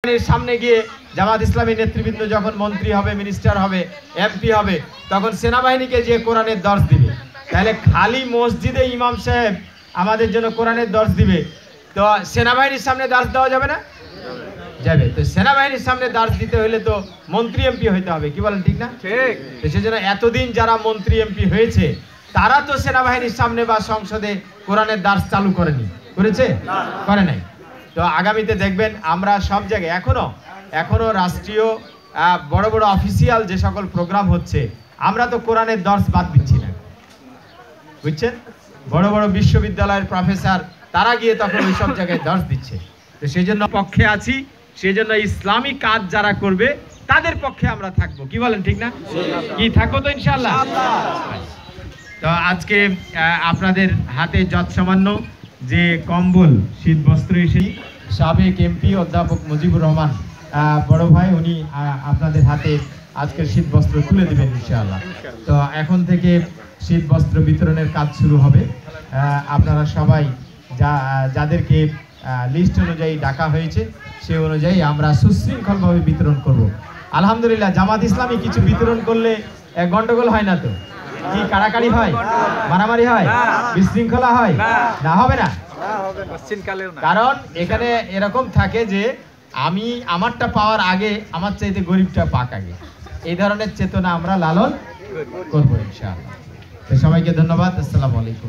সামনে গিয়ে জামাত ইসলামী নেতৃবৃন্দ যখন মন্ত্রী হবে, মিনিস্টার হবে, এমপি হবে, তখন সেনাবাহিনীকে যে কোরআনের দর্শ দিবে। তাহলে খালি মসজিদে ইমাম সাহেব আমাদের জন্য কোরআনের দর্শ দিবে, তো সেনাবাহিনীর সামনে দর্শ দেওয়া যাবে না? যাবে। তো সেনাবাহিনীর সামনে দর্শ দিতে হলে তো মন্ত্রী এমপি হইতে হবে, কি বলেন ঠিক না? ঠিক। তো সেজন্য এতদিন যারা মন্ত্রী এমপি হয়েছে তারা তো সেনাবাহিনীর সামনে বা সংসদে কোরআনের দর্শ চালু করেনি, করেছে? করে নাই। তো আগামীতে দেখবেন আমরা সব জায়গায় এখনো রাষ্ট্রীয় বড় বড় অফিসিয়াল যে সকল প্রোগ্রাম হচ্ছে আমরা তো কোরআনের দর্শ বাদ দিচ্ছি না, বুঝছেন? বড় বড় বিশ্ববিদ্যালয়ের প্রফেসর তারা গিয়ে তখন ওই সব জায়গায় দর্শ দিচ্ছে। তো সেই জন্য পক্ষে আছি, সেই জন্য ইসলামিক কাজ যারা করবে তাদের পক্ষে আমরা থাকবো, কি বলেন ঠিক না? কি থাকবো তো ইনশাআল্লাহ। তো আজকে আপনাদের হাতে যৎসামান্য যে কম্বল শীত বস্ত্র এসে সাবেক এমপি অধ্যাপক মুজিবুর রহমান বড় ভাই উনি আপনাদের হাতে আজকের শীত বস্ত্র তুলে দেবেন ইনশাআল্লাহ। তো এখন থেকে শীত বস্ত্র বিতরণের কাজ শুরু হবে। আপনারা সবাই যাদেরকে লিস্ট অনুযায়ী ডাকা হয়েছে সে অনুযায়ী আমরা সুশৃঙ্খলভাবে বিতরণ করব। আলহামদুলিল্লাহ, জামাত ইসলামী কিছু বিতরণ করলে গন্ডগোল হয় না তো? কি কাড়াকাড়ি হয়, মারামারি হয়, বিশৃঙ্খলা হয়? না, হবে না। কারণ এখানে এরকম থাকে যে আমি আমারটা পাওয়ার আগে আমার চাইতে গরিবটা পাক আগে, এই ধরনের চেতনা আমরা লালন করবো ইনশাআল্লাহ। সবাইকে ধন্যবাদ। আসসালামু আলাইকুম।